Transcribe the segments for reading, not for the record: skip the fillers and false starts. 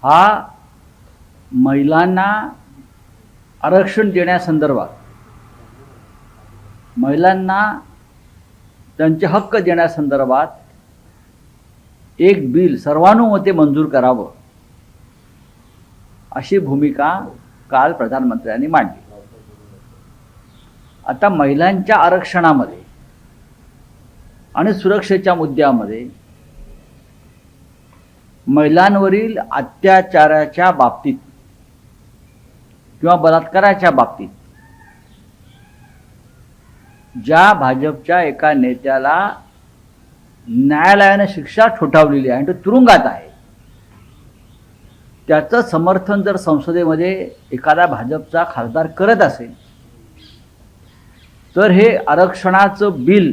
हा महिलांना आरक्षण देण्यासंदर्भात, महिलांना त्यांचे हक्क देण्यासंदर्भात एक बिल सर्वानुमते मंजूर करावं अशी भूमिका काल प्रधानमंत्र्यांनी मांडली. आता महिलांच्या आरक्षणामध्ये आणि सुरक्षेच्या मुद्द्यामध्ये महिलांवरील अत्याचाराच्या बाबतीत किंवा बलात्काराच्या बाबतीत ज्या भाजपच्या एका नेत्याला न्यायालयाने शिक्षा ठोठावलेली आहे आणि तो तुरुंगात आहे, त्याचं समर्थन जर संसदेमध्ये एखादा भाजपचा खासदार करत असेल तर हे आरक्षणाचं बिल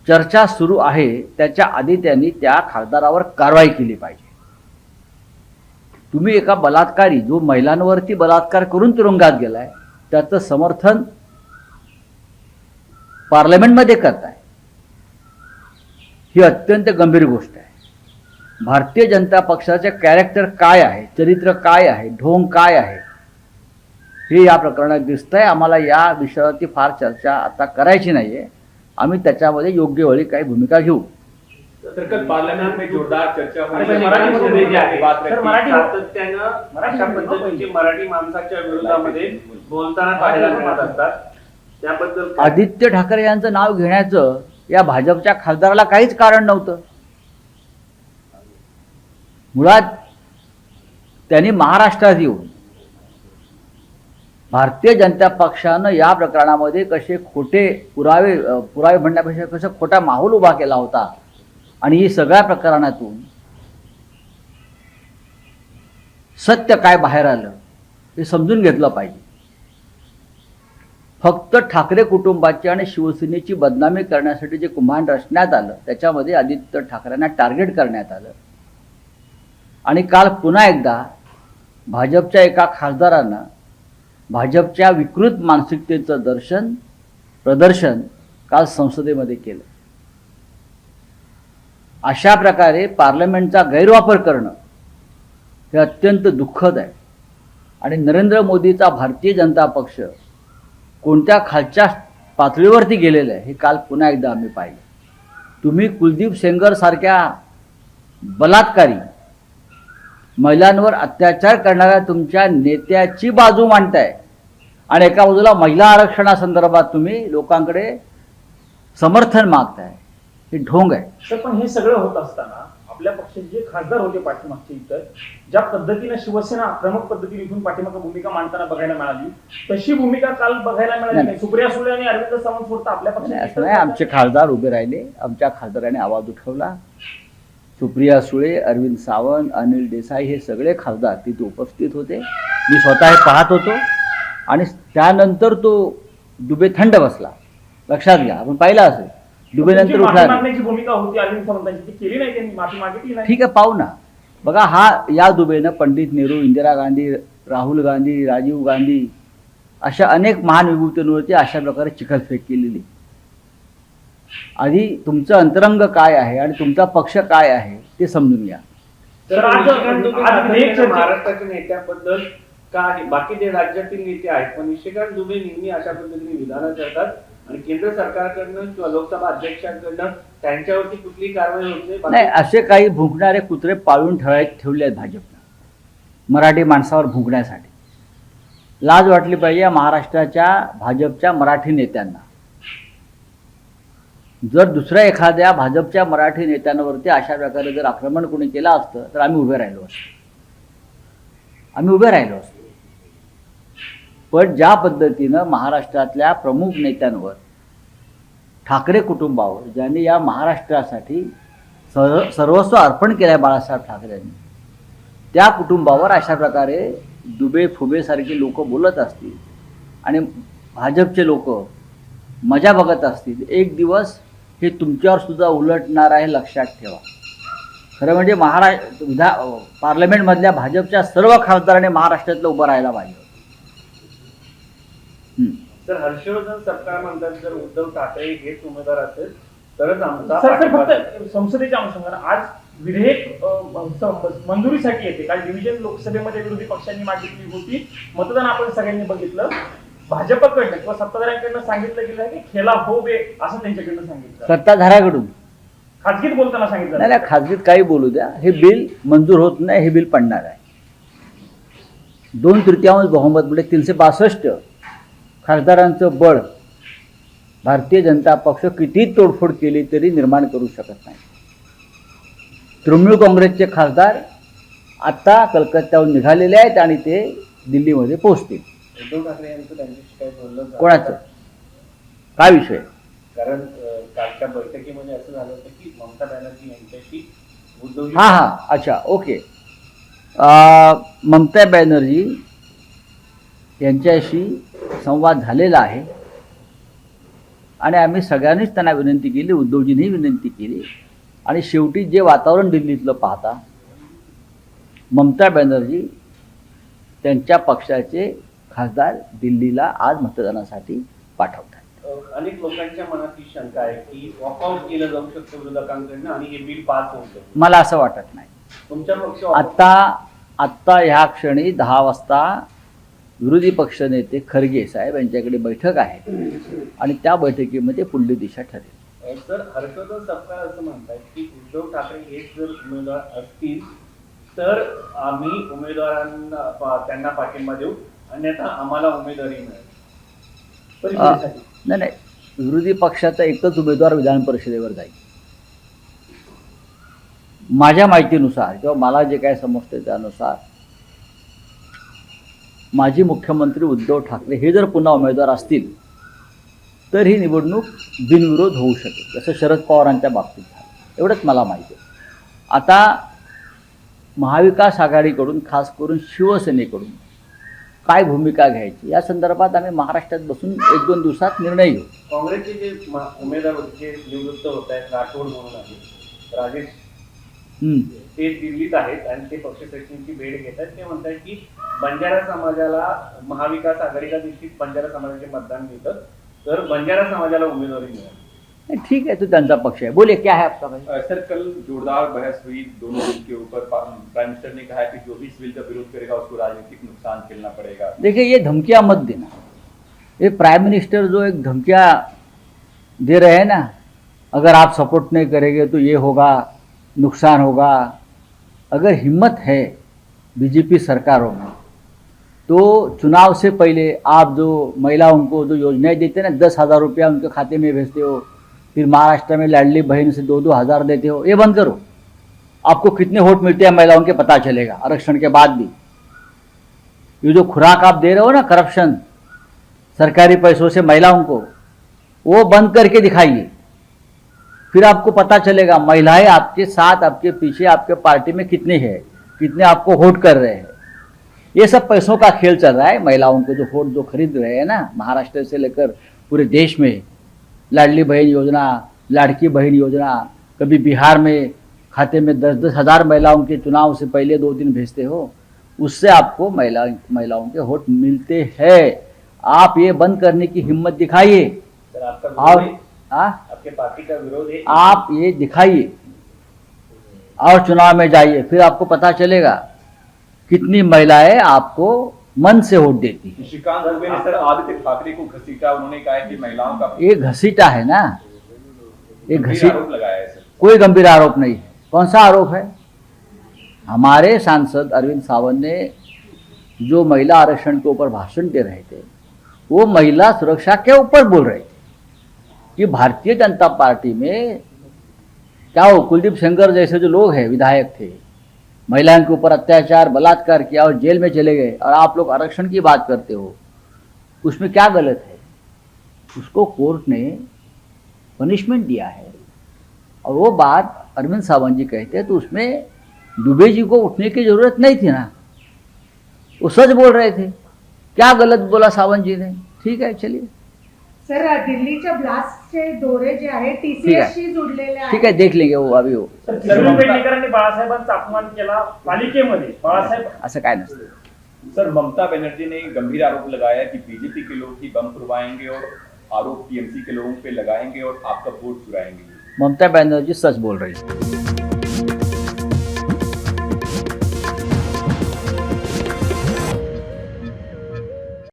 चर्चा सुरू आहे त्याच्या आधी त्यांनी त्या खासदारावर कारवाई केली पाहिजे. तुम्ही एका बलात्कारी जो महिलांवरती बलात्कार करून तुरुंगात गेलाय त्याचं समर्थन पार्लमेंटमध्ये करताय, ही अत्यंत गंभीर गोष्ट आहे. भारतीय जनता पक्षाचे कॅरेक्टर काय आहे, चरित्र काय आहे, ढोंग काय आहे हे या प्रकरणात दिसतंय. आम्हाला या विषयावरती फार चर्चा आता करायची नाहीये. आम्ही त्याच्यामध्ये योग्य वेळी काही भूमिका घेऊ. तर पार्लियामेंट में जोरदार चर्चा हुई. अशा पद्धतीचे मराठी माणसाच्या विरोधामध्ये बोलताना पाहायला मिळत असतात. त्याबद्दल आदित्य ठाकरे यांचं नाव घेण्याचं या भाजपच्या खासदाराला काहीच कारण नव्हतं. मुळात त्यांनी महाराष्ट्रात येऊन भारतीय जनता पक्षानं या प्रकरणामध्ये कसे खोटे पुरावे म्हणण्यापेक्षा कसा खोटा माहोल उभा केला होता आणि ही सगळ्या प्रकरणातून सत्य काय बाहेर आलं हे समजून घेतलं पाहिजे. फक्त ठाकरे कुटुंबाची आणि शिवसेनेची बदनामी करण्यासाठी जे कुंभांड रचण्यात आलं त्याच्यामध्ये आदित्य ठाकरेंना टार्गेट करण्यात आलं आणि काल पुन्हा एकदा भाजपच्या एका खासदारानं भाजपच्या विकृत मानसिकतेचं प्रदर्शन काल संसदेमध्ये केलं. अशा प्रकारे पार्लमेंटचा गैरवापर करणं हे अत्यंत दुःखद आहे आणि नरेंद्र मोदीचा भारतीय जनता पक्ष कोणत्या खालच्या पातळीवरती गेलेलं आहे हे काल पुन्हा एकदा आम्ही पाहिलं. तुम्ही कुलदीप सेंगर सारख्या बलात्कारी महिलांवर अत्याचार करणाऱ्या तुमच्या नेत्याची बाजू मांडताय आणि एका बाजूला महिला आरक्षणासंदर्भात तुम्ही लोकांकडे समर्थन मागताय. हे ढोंग आहे. तर पण हे सगळं होत असताना आपल्या पक्षाचे जे खासदार होते पाठीमागचे इतर ज्या पद्धतीने शिवसेना आक्रमक पद्धतीने इथून पाठीमागे भूमिका मांडताना बघायला मिळाली तशी भूमिका काल बघायला मिळाली नाही. सुप्रिया सुळे आणि अरविंद सावंत सोडता आपल्या पक्षाचे नाही, आमचे खासदार उभे राहिले. आमच्या खासदाराने आवाज उठवला. सुप्रिया सुळे, अरविंद सावंत, अनिल देसाई हे सगळे खासदार तिथे उपस्थित होते. मी स्वतः हे पाहत होतो आणि त्यानंतर तो दुबे थंड बसला. लक्षात घ्या, आपण पाहिलं असेल दुबे नंतर उठला. भूमिका होती अरविंद सावंतांची ती केली नाही, त्यांनी माफी मागितली नाही. ठीक आहे, पाहू ना. बघा, या दुबेनं पंडित नेहरू, इंदिरा गांधी, राहुल गांधी, राजीव गांधी अशा अनेक महान विभूतींवरती अशा प्रकारे चिखलफेक केलेली. आधी तुमचं अंतरंग काय आहे आणि तुमचा पक्ष काय आहे ते समजून घ्या. तर महाराष्ट्राच्या नेत्याबद्दल काय बाकीचे राज्यातील नेते आहेत पण निशिकांत दुबे नेहमी अशा पद्धतीने विधानं करतात आणि केंद्र सरकारकडनं किंवा लोकसभा अध्यक्षांकडनं त्यांच्यावरती कुठली कारवाई होत नाही. असे काही भुंकणारे कुत्रे पाळून ठेवले आहेत भाजपनं मराठी माणसावर भुंकण्यासाठी. लाज वाटली पाहिजे या महाराष्ट्राच्या भाजपच्या मराठी नेत्यांना. जर दुसऱ्या एखाद्या भाजपच्या मराठी नेत्यांवरती अशा प्रकारे जर आक्रमण कोणी केलं असतं तर आम्ही उभे राहिलो असतो. पण ज्या पद्धतीनं महाराष्ट्रातल्या प्रमुख नेत्यांवर, ठाकरे कुटुंबावर, ज्यांनी या महाराष्ट्रासाठी सर्वस्व अर्पण केलं आहे बाळासाहेब ठाकरेंनी, त्या कुटुंबावर अशा प्रकारे दुबे फुबेसारखी लोक बोलत असतील आणि भाजपचे लोक मजा बघत असतील, एक दिवस हे तुमच्यावर सुद्धा उलटणार आहे, लक्षात ठेवा. खरं म्हणजे पार्लमेंटमधल्या भाजपच्या सर्व खासदारांनी महाराष्ट्रातलं उभं राहायला पाहिजे. तर हर्षवर्धन सरकार म्हणतात जर उद्धव ठाकरे हेच उमेदवार असेल तरच आमचा फक्त संसदेच्या अनुषंगाने आज विधेयक मंजुरीसाठी येते. काल डिव्हिजन लोकसभेमध्ये विरोधी पक्षांनी मागितली होती. मतदान आपण सगळ्यांनी बघितलं. भाजपकडनं किंवा सत्ताधाऱ्यांकडनं सांगितलं गेलं आहे की खेला हो बे असं त्यांच्याकडनं सांगितलं. सत्ताधाऱ्याकडून खाजगीत बोलताना सांगितलं. नाही खाजगीत काही बोलू द्या, हे बिल मंजूर होत नाही, हे बिल पडणार आहे. 2/3 बहुमत म्हणजे 362 खासदारांचं बळ भारतीय जनता पक्ष किती तोडफोड केली तरी निर्माण करू शकत नाही. तृणमूल काँग्रेसचे खासदार आता कलकत्त्याहून निघालेले आहेत आणि ते दिल्लीमध्ये पोहोचतील. उद्धव ठाकरे यांचं त्यांच्याशी काय बोललं झालं? कोणाचं काय विषय? कारण कालच्या बैठकीमध्ये असं झालं होतं की ममता बॅनर्जी यांच्याशी उद्धवजी हां अच्छा ओके. ममता बॅनर्जी यांच्याशी संवाद झालेला आहे आणि आम्ही सगळ्यांनीच त्यांना विनंती केली, उद्धवजींनी विनंती केली आणि शेवटी जे वातावरण दिल्लीतलं पाहता ममता बॅनर्जी त्यांच्या पक्षाचे खासदार दिल्लीला आज मतदानासाठी पाठवतात. अनेक लोकांच्या मनात ही शंका आहे की वॉकआउट केलं जाऊ शकतं विरोधकांकडनं आणि हे बिल पास होऊ शकतं. मला असं वाटत नाही. तुमच्या पक्ष आत्ता ह्या क्षणी 10 वाजता विरोधी पक्षनेते खरगे साहेब यांच्याकडे बैठक आहे आणि त्या बैठकीमध्ये पुढली दिशा ठरेल. सर, हर्षवर्धन सपकाळ असं म्हणतात की उद्धव ठाकरे हेच जर उमेदवार असतील तर आम्ही उमेदवारांना त्यांना पाठिंबा देऊ, अन्यथा आम्हाला उमेदवारी मिळेल परिषदेसाठी. नाही विरोधी पक्षाचा एकच उमेदवार विधान परिषदेवर जाईल. माझ्या माहितीनुसार किंवा मला जे काय समजते त्यानुसार माजी मुख्यमंत्री उद्धव ठाकरे हे जर पुन्हा उमेदवार असतील तर ही निवडणूक बिनविरोध होऊ शकेल, जसं शरद पवारांच्या बाबतीत झालं. एवढंच मला माहिती आहे. आता महाविकास आघाडीकडून खास करून शिवसेनेकडून काय भूमिका घ्यायची या संदर्भात आम्ही महाराष्ट्रात बसून 1-2 दिवसात निर्णय घेऊ. काँग्रेसचे जे उमेदवार होते जे निवृत्त होत आहेत, राठोड म्हणून आहेत, राजेश, ते दिल्लीत आहेत आणि ते पक्ष सचिवांची भेट घेत आहेत. ते म्हणतात की बंजारा समाजाला महाविकास आघाडीला निश्चित बंजारा समाजाचे मतदान मिळतं, तर बंजारा समाजाला उमेदवारी मिळेल. ठीक है, तो त्यांचा पक्ष है. बोलिए क्या है आपका भाई? सर, कल जोरदार बहस हुई दोनों बिल के ऊपर. प्राइम मिनिस्टर ने कहा कि जो भी इस बिल का विरोध करेगा उसको राजनीतिक नुकसान झेलना पड़ेगा. देखिए ये धमकियां मत देना. ये प्राइम मिनिस्टर जो एक धमकियां दे रहे हैं ना, अगर आप सपोर्ट नहीं करेंगे तो ये होगा, नुकसान होगा. अगर हिम्मत है बीजेपी सरकारों में तो चुनाव से पहले आप जो महिलाओं को जो योजनाएं देते हैं ना, 10,000 रुपया उनके खाते में भेजते हो, फिर महाराष्ट्र में लाडली बहन से 2-2 हज़ार देते हो, ये बंद करो. आपको कितने वोट मिलते हैं महिलाओं के पता चलेगा आरक्षण के बाद भी. ये जो खुराक आप दे रहे हो ना, करप्शन सरकारी पैसों से महिलाओं को, वो बंद करके दिखाइए. फिर आपको पता चलेगा महिलाएं आपके साथ, आपके पीछे, आपके पार्टी में कितने हैं, कितने आपको वोट कर रहे हैं. ये सब पैसों का खेल चल रहा है. महिलाओं को जो वोट जो खरीद रहे हैं ना, महाराष्ट्र से लेकर पूरे देश में, लाडली बहन योजना, लाड़की बहन योजना, कभी बिहार में खाते में 10-10 हज़ार महिलाओं के चुनाव से पहले 2 दिन भेजते हो, उससे आपको महिलाओं के वोट मिलते हैं. आप ये बंद करने की हिम्मत दिखाइए. सर, आपका और विरोध है? आपके पार्टी का विरोध है? आप ये दिखाइए और चुनाव में जाइए, फिर आपको पता चलेगा कितनी महिलाएं आपको मन से वोट देती है. श्रीकांत दुबे ने सर आदित्य ठाकरे को घसीटा. उन्होंने कहा है कि महिलाओं का ये घसीटा है ना, ये गंभीर आरोप लगाया है सर. कोई गंभीर आरोप नहीं है. कौन सा आरोप है? हमारे सांसद अरविंद सावंत ने जो महिला आरक्षण के ऊपर भाषण दे रहे थे, वो महिला सुरक्षा के ऊपर बोल रहे थे कि भारतीय जनता पार्टी में क्या हो, कुलदीप सेंगर जैसे जो लोग हैं, विधायक थे, महिलाओं के ऊपर अत्याचार बलात्कार किया और जेल में चले गए, और आप लोग आरक्षण की बात करते हो, उसमें क्या गलत है? उसको कोर्ट ने पनिशमेंट दिया है. और वो बात अरविंद सावंत जी कहते हैं तो उसमें दुबे जी को उठने की जरूरत नहीं थी ना. वो सच बोल रहे थे. क्या गलत बोला सावंत जी ने? ठीक आहे, चलिए. सर, दिल्लीच्या ब्लास्टचे दोरे जे आहे टीसीएसशी जोडलेले आहेत. ठीक आहे, देख लेंगे वो अभी वो. सर्व पेडणेकरांनी बाळासाहेबांचा अपमान केला पालिकेमध्ये. बाळासाहेब असं काय नसतं. सर, ममता बनर्जी ने गंभीर आरोप लगाया कि बीजेपी के लोग ही बम खुलवाएंगे और आरोप टीएमसी के लोगों पे लगाएंगे और आपका वोट चुराएंगे. ममता बनर्जी सच बोल रही है.